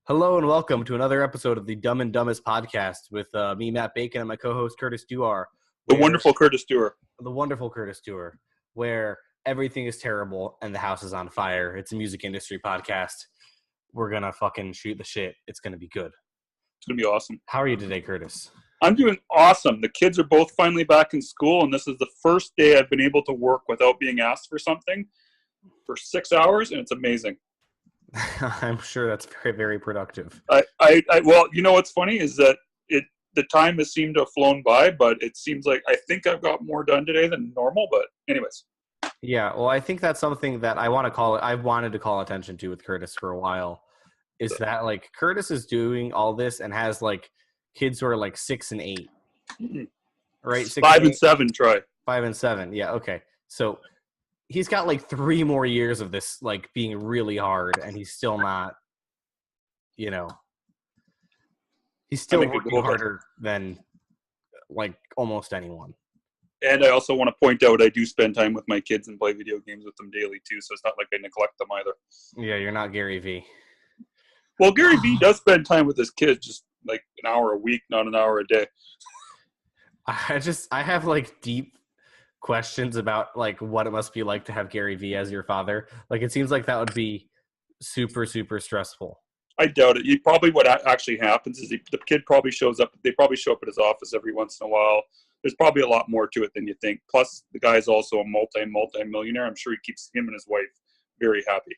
Hello and welcome to another episode of the Dumb and Dumbest podcast with me, Matt Bacon, and my co-host Curtis Duar. The wonderful Curtis Stewart. The wonderful Curtis Duar, where everything is terrible and the house is on fire. It's a music industry podcast. We're going to fucking shoot the shit. It's going to be good. It's going to be awesome. How are you today, Curtis? I'm doing awesome. The kids are both finally back in school, and this is the first day I've been able to work without being asked for something for 6 hours, and it's amazing. I'm sure that's very, very productive. Well, you know what's funny is that the time has seemed to have flown by, but it seems like I think I've got more done today than normal. But anyways. Yeah, well, I think that's something that I've wanted to call attention to with Curtis for a while, is that like Curtis is doing all this and has like kids who are like 6 and 8, right? 5 and 7, Troy. 5 and 7, yeah, okay. So he's got like 3 more years of this like being really hard, and he's still not, he's still working harder than like almost anyone. And I also want to point out I do spend time with my kids and play video games with them daily too, so it's not like I neglect them either. Yeah, you're not Gary V. Well, Gary V does spend time with his kids, just like an hour a week, not an hour a day. I have like deep questions about like what it must be like to have Gary V as your father. Like it seems like that would be super, super stressful. I doubt it. Probably what actually happens is the kid probably shows up. They probably show up at his office every once in a while. There's probably a lot more to it than you think. Plus, the guy's also a multi-millionaire. I'm sure he keeps him and his wife very happy.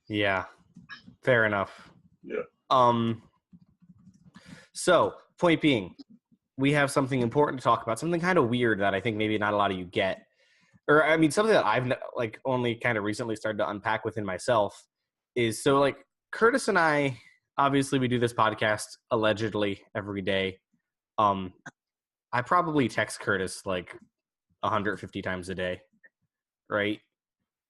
Yeah, fair enough. Yeah. So, point being, we have something important to talk about, something kind of weird that I think maybe not a lot of you get. Or, I mean, something that I've like only kind of recently started to unpack within myself is, so like Curtis and I, obviously we do this podcast allegedly every day. I probably text Curtis like 150 times a day, right?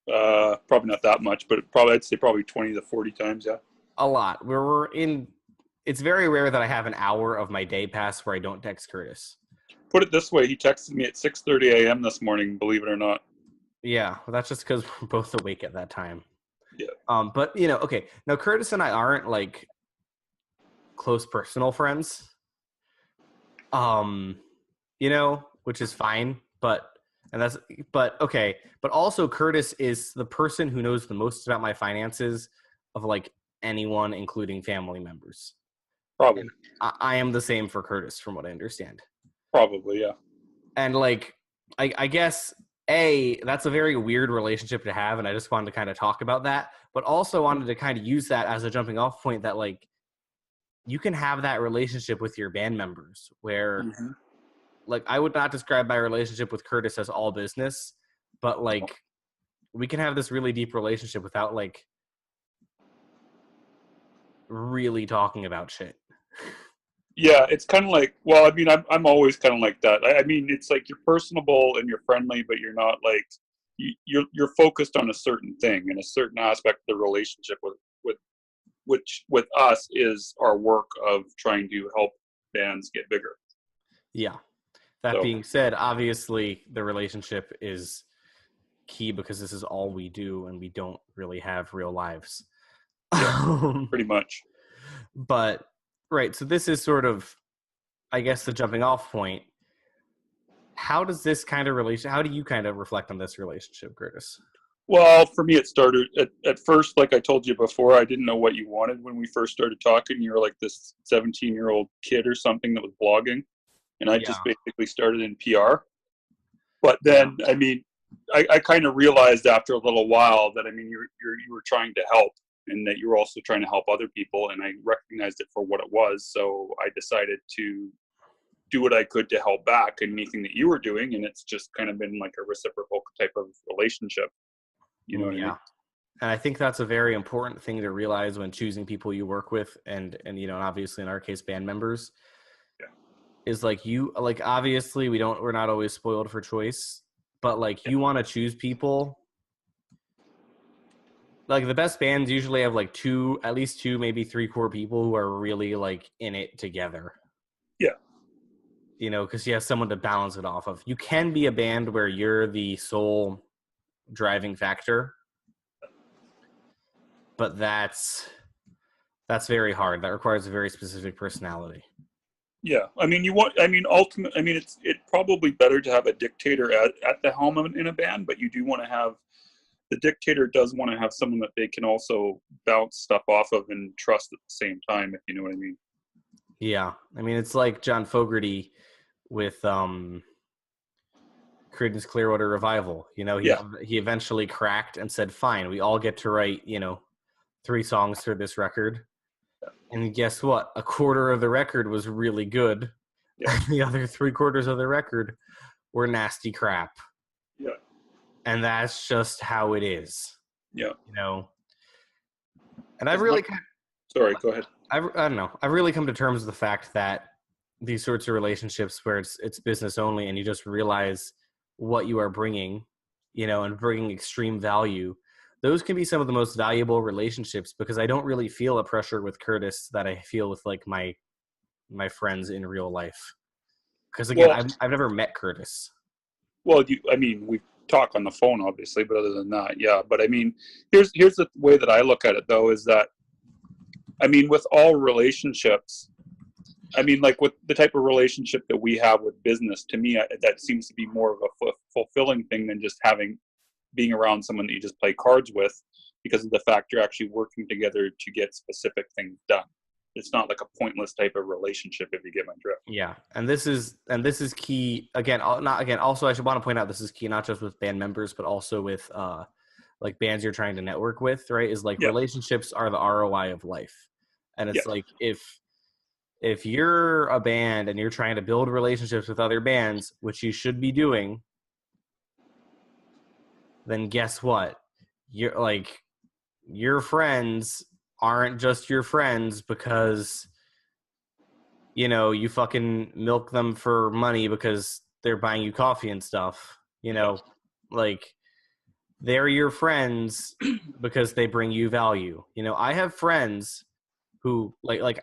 Probably not that much, but I'd say probably 20 to 40 times, yeah. A lot. It's very rare that I have an hour of my day pass where I don't text Curtis. Put it this way, he texted me at 6:30 a.m. this morning, believe it or not. Yeah, well, that's just because we're both awake at that time. Yeah. But, okay. Now, Curtis and I aren't, like, close personal friends, which is fine. But okay. But also, Curtis is the person who knows the most about my finances of, like, anyone, including family members. Probably. And I am the same for Curtis, from what I understand. Probably, yeah. And, like, I guess, that's a very weird relationship to have, and I just wanted to kind of talk about that, but also wanted to kind of use that as a jumping off point that, like, you can have that relationship with your band members where, like, I would not describe my relationship with Curtis as all business, but, like, we can have this really deep relationship without, like, really talking about shit. Yeah, it's kind of like, well, I mean, I'm always kind of like that. I mean, it's like you're personable and you're friendly, but you're not like you're focused on a certain thing and a certain aspect of the relationship with us is our work of trying to help bands get bigger. Yeah. That being said, obviously the relationship is key because this is all we do and we don't really have real lives. Yeah, pretty much. But right, so this is sort of, I guess, the jumping off point. How does this kind of how do you kind of reflect on this relationship, Curtis? Well, for me, it started at first, like I told you before, I didn't know what you wanted when we first started talking. You were like this 17-year-old kid or something that was blogging. And I just basically started in PR. But then, I mean, I kind of realized after a little while that, I mean, you were trying to help and that you were also trying to help other people. And I recognized it for what it was. So I decided to do what I could to help back anything that you were doing. And it's just kind of been like a reciprocal type of relationship. You know what I mean? And I think that's a very important thing to realize when choosing people you work with and obviously in our case, band members. Is like obviously we're not always spoiled for choice, but like you want to choose people. Like the best bands usually have like at least two, maybe 3 core people who are really like in it together. Yeah. Because you have someone to balance it off of. You can be a band where you're the sole driving factor. but that's very hard. That requires a very specific personality. Yeah, I mean, ultimately, I mean, it's probably better to have a dictator at the helm in a band, but you do want to have the dictator does want to have someone that they can also bounce stuff off of and trust at the same time, if you know what I mean. Yeah, I mean, it's like John Fogerty with Creedence Clearwater Revival. You know, Yeah, he eventually cracked and said, "Fine, we all get to write, 3 songs for this record." And guess what? A quarter of the record was really good. yeah, The other 3/4 of the record were nasty crap. yeah, And that's just how it is. yeah. And I've As really much, sorry, go ahead. I don't know. I've really come to terms with the fact that these sorts of relationships where it's business only and you just realize what you are bringing, and bringing extreme value, those can be some of the most valuable relationships, because I don't really feel a pressure with Curtis that I feel with like my friends in real life. Because again, Well, I've never met Curtis. well, I mean, we talk on the phone, obviously, but other than that, yeah. But I mean, here's the way that I look at it, though, is that, I mean, with all relationships, I mean, like with the type of relationship that we have with business, to me, that seems to be more of a fulfilling thing than just being around someone that you just play cards with, because of the fact you're actually working together to get specific things done. It's not like a pointless type of relationship, if you get my drift. Yeah, and this is key again. Not again. Also, I should want to point out this is key not just with band members, but also with like bands you're trying to network with. Right? Is like Yeah, relationships are the ROI of life, and yeah, it's like if you're a band and you're trying to build relationships with other bands, which you should be doing, then guess what? You're like your friends aren't just your friends because you fucking milk them for money because they're buying you coffee and stuff. yeah, Like they're your friends because they bring you value. I have friends who like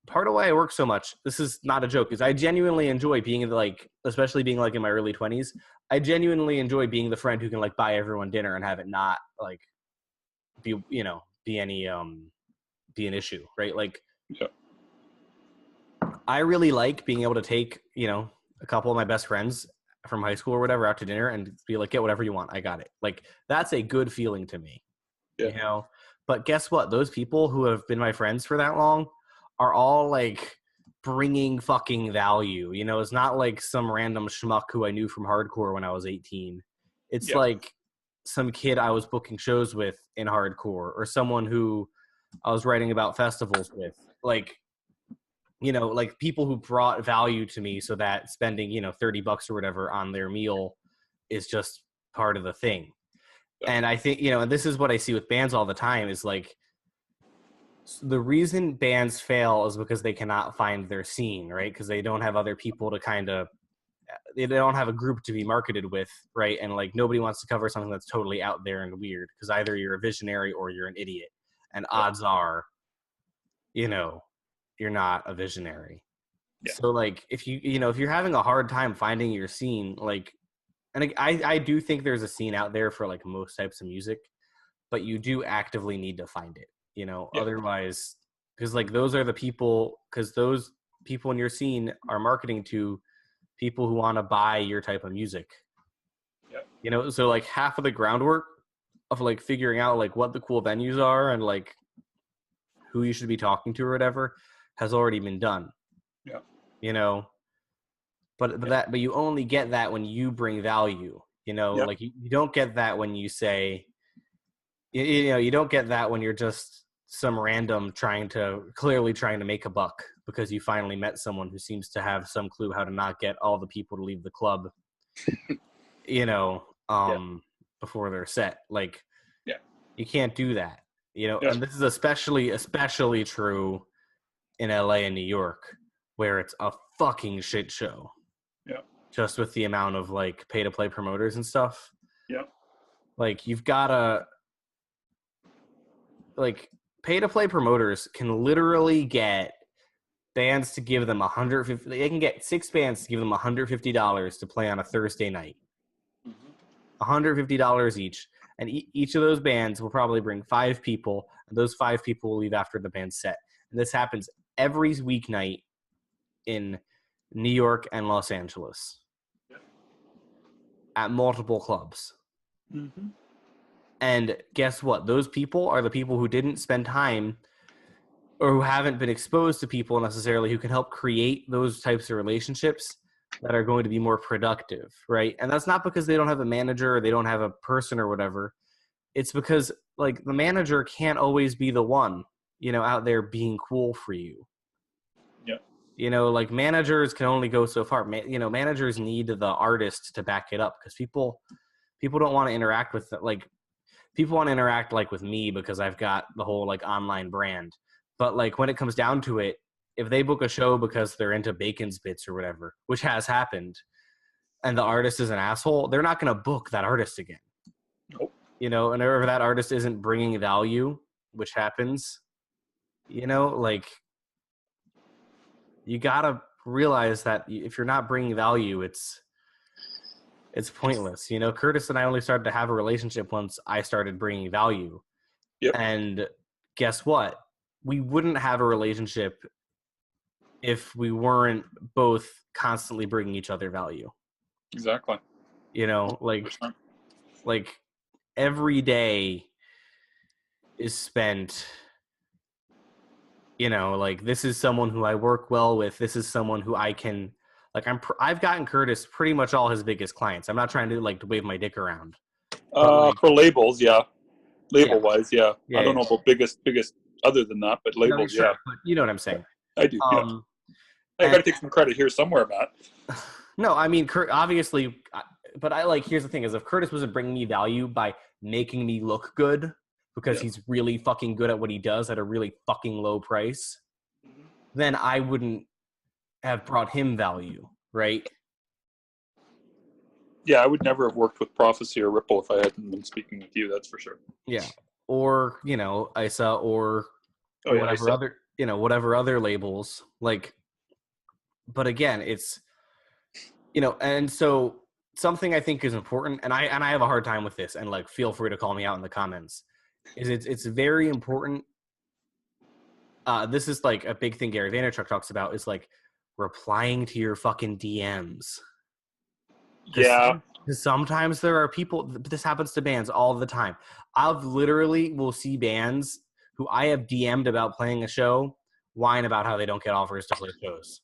part of why I work so much. This is not a joke, is I genuinely enjoy being like, especially being like in my early 20s. I genuinely enjoy being the friend who can like buy everyone dinner and have it not like be any be an issue, right? Like yeah, I really like being able to take, a couple of my best friends from high school or whatever out to dinner and be like, get whatever you want. I got it. Like, that's a good feeling to me, yeah, But guess what? Those people who have been my friends for that long are all like bringing fucking value. It's not like some random schmuck who I knew from hardcore when I was 18. It's yeah, like some kid I was booking shows with in hardcore, or someone who I was writing about festivals with. Like people who brought value to me, so that spending, $30 or whatever on their meal is just part of the thing. yeah, And I think, and this is what I see with bands all the time, is like the reason bands fail is because they cannot find their scene, right? Because they don't have other people to they don't have a group to be marketed with, right? And like nobody wants to cover something that's totally out there and weird, because either you're a visionary or you're an idiot. And yeah, odds are, you're not a visionary. yeah, So like if if you're having a hard time finding your scene, like, and I do think there's a scene out there for like most types of music, but you do actively need to find it, yeah, otherwise, because like those are the people, because those people in your scene are marketing to people who want to buy your type of music. yeah, So like half of the groundwork of like figuring out like what the cool venues are and like who you should be talking to or whatever has already been done. yeah, you know but you only get that when you bring value. yeah, Like you don't get that when you say, you don't get that when you're just some random clearly trying to make a buck because you finally met someone who seems to have some clue how to not get all the people to leave the club you know yeah, before they're set. Like, yeah, you can't do that. yeah, And this is especially true in LA and New York, where it's a fucking shit show, yeah, just with the amount of like pay to play promoters and stuff. yeah, Like, you've gotta, like, pay to play promoters can literally get bands to give them 150. They can get 6 bands to give them $150 to play on a Thursday night. mhm, $150 each, and each of those bands will probably bring 5 people, and those 5 people will leave after the band's set. And this happens every weeknight in New York and Los Angeles at multiple clubs. Mm-hmm. And guess what? Those people are the people who didn't spend time or who haven't been exposed to people necessarily who can help create those types of relationships that are going to be more productive, right? And that's not because they don't have a manager or they don't have a person or whatever. It's because, like, the manager can't always be the one, out there being cool for you. Yeah. Like, managers can only go so far. Managers need the artist to back it up because people don't want to interact with, like, people want to interact, like, with me because I've got the whole, like, online brand. But, like, when it comes down to it, if they book a show because they're into Bacon's Bits or whatever, which has happened, and the artist is an asshole, they're not going to book that artist again. Nope. And if that artist isn't bringing value, which happens, like, you got to realize that if you're not bringing value, it's pointless. Curtis and I only started to have a relationship once I started bringing value. Yep. And guess what? We wouldn't have a relationship if we weren't both constantly bringing each other value. Exactly. Like every day is spent, like, this is someone who I work well with. This is someone who I can, like, I've gotten Curtis pretty much all his biggest clients. I'm not trying to, like, to wave my dick around. For labels, yeah. Label-wise, yeah. Yeah. I don't know about biggest other than that, but labels, sure, yeah. But you know what I'm saying. I do, yeah. I got to take some credit here somewhere, Matt. No, I mean, obviously, but here's the thing is, if Curtis wasn't bringing me value by making me look good because he's really fucking good at what he does at a really fucking low price, then I wouldn't have brought him value, right? Yeah, I would never have worked with Prophecy or Ripple if I hadn't been speaking with you, that's for sure. Yeah. Or, ISA or whatever other, whatever other labels, like, but again, it's, and so something I think is important, and I have a hard time with this, and, like, feel free to call me out in the comments, is it's very important. This is, like, a big thing Gary Vaynerchuk talks about, is, like, replying to your fucking DMs. Yeah. Because sometimes there are people, this happens to bands all the time. I've literally will see bands who I have DM'd about playing a show whine about how they don't get offers to play shows.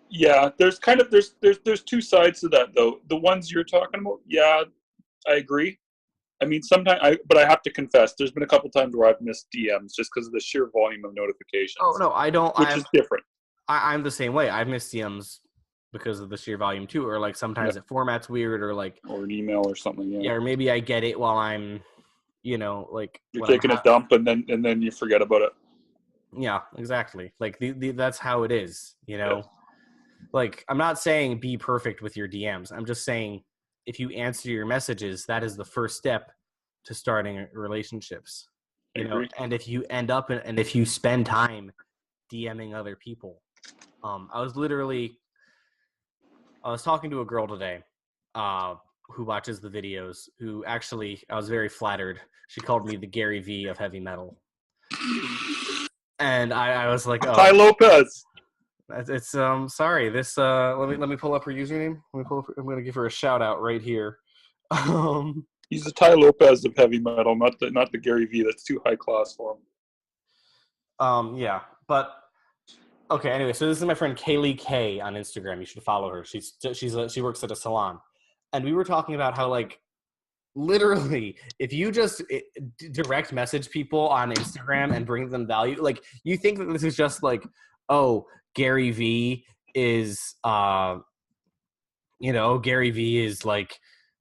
Yeah, there's kind of there's two sides to that though. The ones you're talking about, yeah, I agree. I mean, sometimes but I have to confess, there's been a couple times where I've missed DMs just because of the sheer volume of notifications. Oh no, I don't. Which is different. I'm the same way. I've missed DMs because of the sheer volume too, or, like, sometimes it format's weird, or, like, or an email or something. Yeah, or maybe I get it while I'm, like, you're taking a dump and then you forget about it. Yeah, exactly. Like, that's how it is. Yeah. Like, I'm not saying be perfect with your DMs. I'm just saying if you answer your messages, that is the first step to starting relationships. And if you end up and if you spend time DMing other people, I was talking to a girl today, who watches the videos. Who actually, I was very flattered. She called me the Gary V of heavy metal, and I was like, "Oh, Ty Lopez." It's sorry. This let me pull up her username. I'm gonna give her a shout out right here. He's the Ty Lopez of heavy metal, not the Gary V. That's too high class for him. Yeah, but okay. Anyway, so this is my friend Kaylee K on Instagram. You should follow her. She works at a salon, and we were talking about how, like, literally, if you just direct message people on Instagram and bring them value, like, you think that this is just like, oh, Gary V is, Gary V is like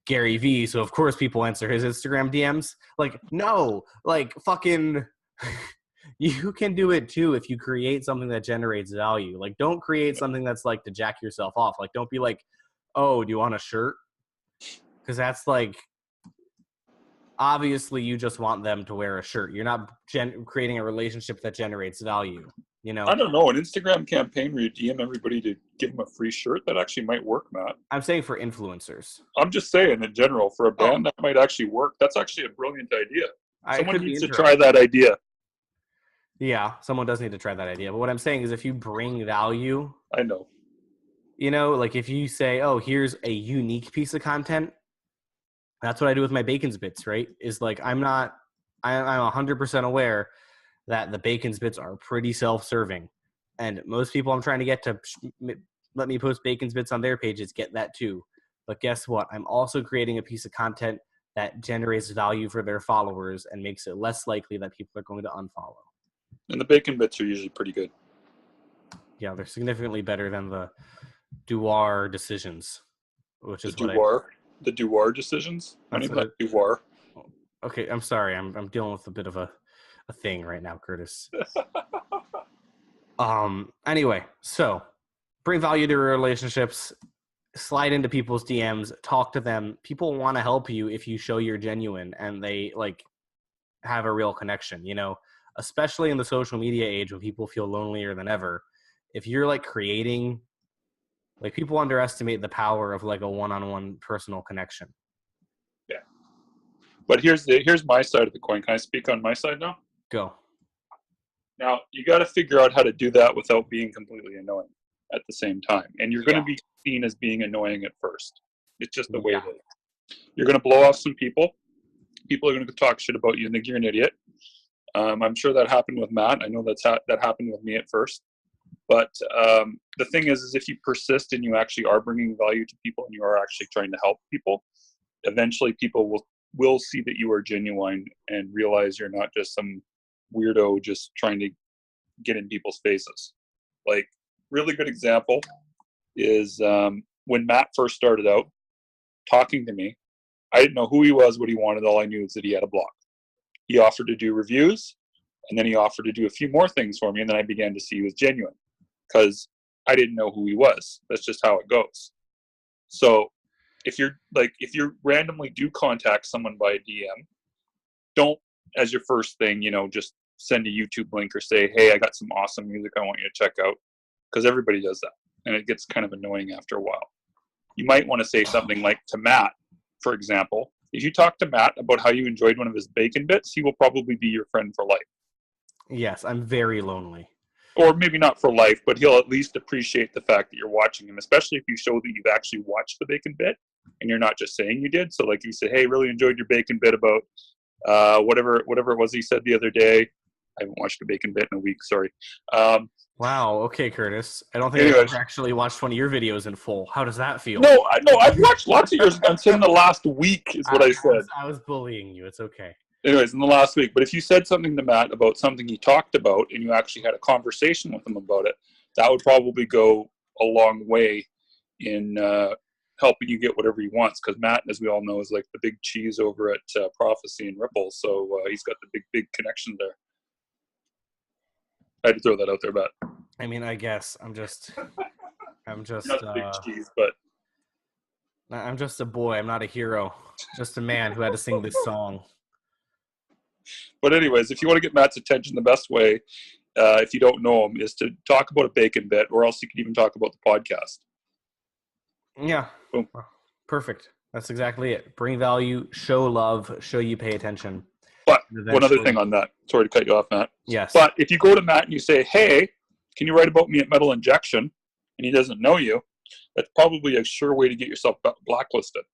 Gary V, so of course people answer his Instagram DMs. Like, no, like, fucking, you can do it too if you create something that generates value. Like, don't create something that's, like, to jack yourself off. Like, don't be like, oh, do you want a shirt? Because that's, like, obviously you just want them to wear a shirt. You're not creating a relationship that generates value. I don't know, an Instagram campaign where you DM everybody to give them a free shirt, that actually might work, Matt. I'm saying for influencers. I'm just saying in general, for a band, that might actually work. That's actually a brilliant idea. Someone could be needs to interesting. try that idea. Yeah, someone does need to try that idea. But what I'm saying is if you bring value, I know. like if you say, oh, here's a unique piece of content, that's what I do with my Bacon's Bits, right? Is like I'm 100% aware that the Bacon's Bits are pretty self-serving. And most people I'm trying to get to let me post Bacon's Bits on their pages get that too. But guess what? I'm also creating a piece of content that generates value for their followers and makes it less likely that people are going to unfollow. And the bacon bits are usually pretty good. Yeah, they're significantly better than the Duar decisions, which is The what Duar decisions. My that's name's what not it. Duar. Okay, I'm sorry. I'm dealing with a bit of a thing right now, Curtis. Anyway, so bring value to relationships, slide into people's DMs, talk to them. People want to help you if you show you're genuine and they like have a real connection, especially in the social media age when people feel lonelier than ever. If you're like creating, like people underestimate the power of like a one-on-one personal connection. Yeah. But here's my side of the coin. Can I speak on my side now? Go. Now, you got to figure out how to do that without being completely annoying at the same time. And you're going to be seen as being annoying at first. It's just the way it is. You're going to blow off some people. People are going to talk shit about you and think you're an idiot. I'm sure that happened with Matt. I know that happened with me at first. But the thing is if you persist and you actually are bringing value to people and you are actually trying to help people, eventually people will see that you are genuine and realize you're not just some weirdo just trying to get in people's faces. Like, really good example is when Matt first started out talking to me, I didn't know who he was, what he wanted. All I knew is that he had a blog. He offered to do reviews, and then he offered to do a few more things for me, and then I began to see he was genuine because I didn't know who he was. That's just how it goes. So if you randomly do contact someone by DM, don't, as your first thing, just send a YouTube link or say, hey, I got some awesome music I want you to check out, because everybody does that, and it gets kind of annoying after a while. You might want to say something like to Matt, for example. If you talk to Matt about how you enjoyed one of his bacon bits, he will probably be your friend for life. Yes, I'm very lonely. Or maybe not for life, but he'll at least appreciate the fact that you're watching him, especially if you show that you've actually watched the bacon bit and you're not just saying you did. So like you say, hey, really enjoyed your bacon bit about whatever it was he said the other day. I haven't watched a bacon bit in a week, sorry. Wow, okay, Curtis. I don't think I've ever actually watched one of your videos in full. How does that feel? No, I've watched lots of yours in the last week is what I said. I was bullying you. It's okay. Anyways, in the last week. But if you said something to Matt about something he talked about and you actually had a conversation with him about it, that would probably go a long way in helping you get whatever he wants. Because Matt, as we all know, is like the big cheese over at Prophecy and Ripple. So he's got the big connection there. I had to throw that out there, Matt. I mean, I guess I'm just not the big cheese, but I'm just a boy. I'm not a hero. Just a man who had to sing this song. But anyways, if you want to get Matt's attention, the best way, if you don't know him, is to talk about a bacon bit, or else you can even talk about the podcast. Yeah. Boom. Perfect. That's exactly it. Bring value, show love, show you pay attention. But one other thing on that. Sorry to cut you off, Matt. Yes. But if you go to Matt and you say, hey, can you write about me at Metal Injection? And he doesn't know you, that's probably a sure way to get yourself blacklisted.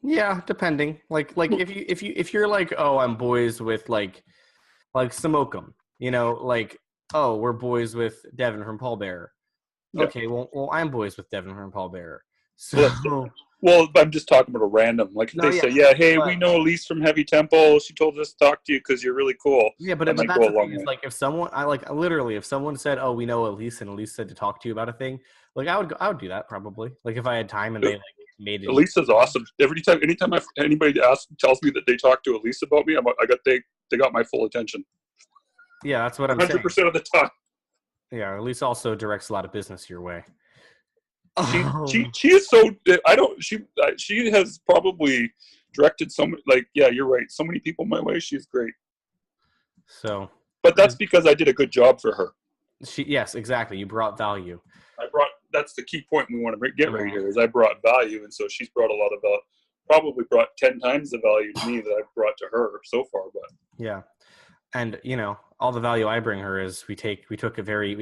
Yeah, depending. Like if you're like, oh, I'm boys with like Smoke'em, like, oh, we're boys with Devin from Paul Bearer. Yeah. Okay, well, I'm boys with Devin from Paul Bearer. So well, I'm just talking about a random. Like if they say, yeah, hey, we know Elise from Heavy Temple. She told us to talk to you because you're really cool. Yeah, but that's the thing. Is like if someone, if someone said, oh, we know Elise, and Elise said to talk to you about a thing, like I would do that probably. Like if I had time and they like made it. Elise is awesome. Anytime anybody tells me that they talk to Elise about me, they got my full attention. Yeah, that's what I'm saying. 100% of the time. Yeah, Elise also directs a lot of business your way. She is so she has probably directed so many, like, yeah, you're right, so many people my way. She's great. So, but that's because I did a good job for her. Yes, exactly. You brought value. That's the key point we want to get right here is I brought value, and so she's brought a lot of probably brought 10 times the value to me that I've brought to her so far. But Yeah. And all the value I bring her is we took a very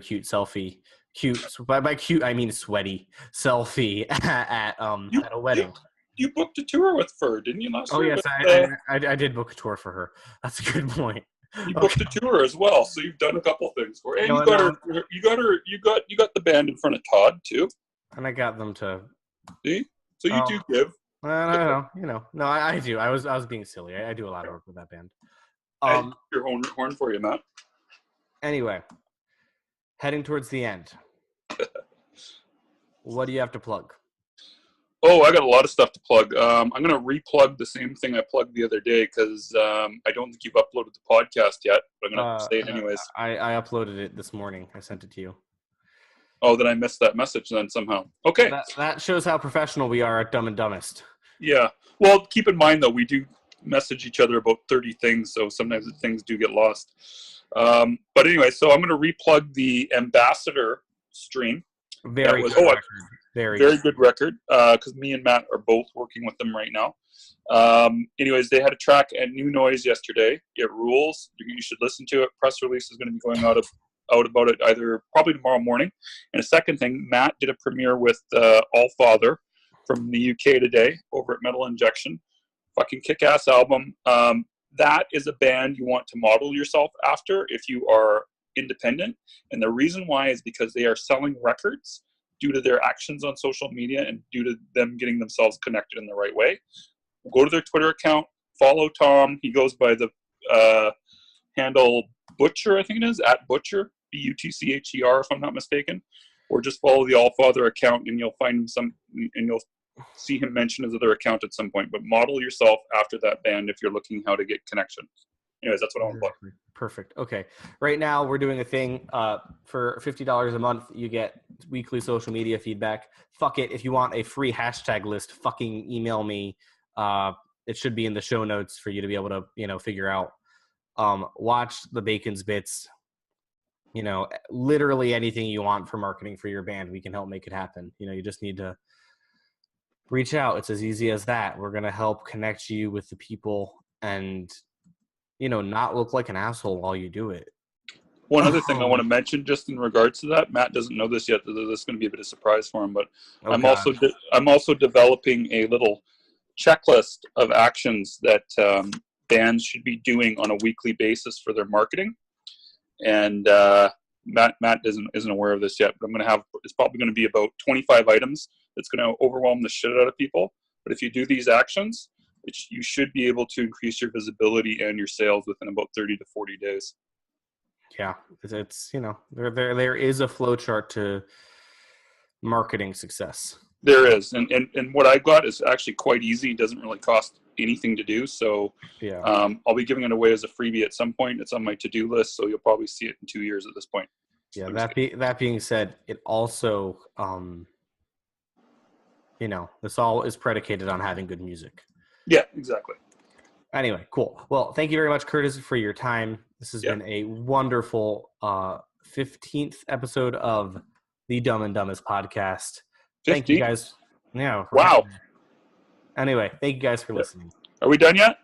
cute selfie. Cute, by cute I mean sweaty selfie at you a you wedding. you booked a tour with Fur, didn't you, last Oh year? yes, With, I did book a tour for her. That's a good point. you booked Okay. a tour as well, so you've done a couple things for her. And No, you got her. no, You got the band in front of Todd too. and I got them to. See, so you do Um, give. no, I do. I was being silly. I do a lot of work with that band. I your horn for you, Matt. Anyway, heading towards the end. What do you have to plug? Oh, I got a lot of stuff to plug. I'm going to re-plug the same thing I plugged the other day because I don't think you've uploaded the podcast yet. But I'm going to say it anyways. I uploaded it this morning. I sent it to you. Oh, then I missed that message then somehow. Okay. That shows how professional we are at Dumb and Dumbest. Yeah. Well, keep in mind, though, we do message each other about 30 things, so sometimes things do get lost. But anyway, so I'm going to re-plug the Ambassador stream. Very good record. Because me and Matt are both working with them right now. Anyways, they had a track at New Noise yesterday. It rules. You should listen to it. Press release is going to be going out about it either probably tomorrow morning. And a second thing, Matt did a premiere with Allfather from the UK today over at Metal Injection. Fucking kick-ass album. That is a band you want to model yourself after if you are independent. And the reason why is because they are selling records due to their actions on social media and due to them getting themselves connected in the right way. Go to their Twitter account, follow Tom. He goes by the handle Butcher, I think it is, at Butcher, Butcher, if I'm not mistaken. Or just follow the Allfather account and you'll find him and you'll see him mention his other account at some point. But model yourself after that band if you're looking how to get connections. Anyways, that's what I want to plug. Perfect. Okay. Right now we're doing a thing for $50 a month. You get weekly social media feedback. Fuck it. If you want a free hashtag list, fucking email me. It should be in the show notes for you to be able to, figure out. Watch the Bacon's Bits. Literally anything you want for marketing for your band, we can help make it happen. You just need to reach out. It's as easy as that. We're going to help connect you with the people and not look like an asshole while you do it. One other thing I want to mention just in regards to that, Matt doesn't know this yet, this is going to be a bit of a surprise for him, but I'm also developing a little checklist of actions that bands should be doing on a weekly basis for their marketing. And Matt isn't aware of this yet, but it's probably going to be about 25 items that's going to overwhelm the shit out of people. But if you do these actions, you should be able to increase your visibility and your sales within about 30 to 40 days. Yeah, it's there is a flow chart to marketing success. There is, and what I got is actually quite easy. It doesn't really cost anything to do. So yeah, I'll be giving it away as a freebie at some point. It's on my to-do list, so you'll probably see it in 2 years at this point. Yeah, that being said, it also this all is predicated on having good music. Yeah, exactly. Anyway, cool. Well, thank you very much, Curtis, for your time. This has been a wonderful 15th episode of the Dumb and Dumbest podcast. 15? Thank you guys. Yeah. Wow. Anyway, thank you guys for listening. Are we done yet?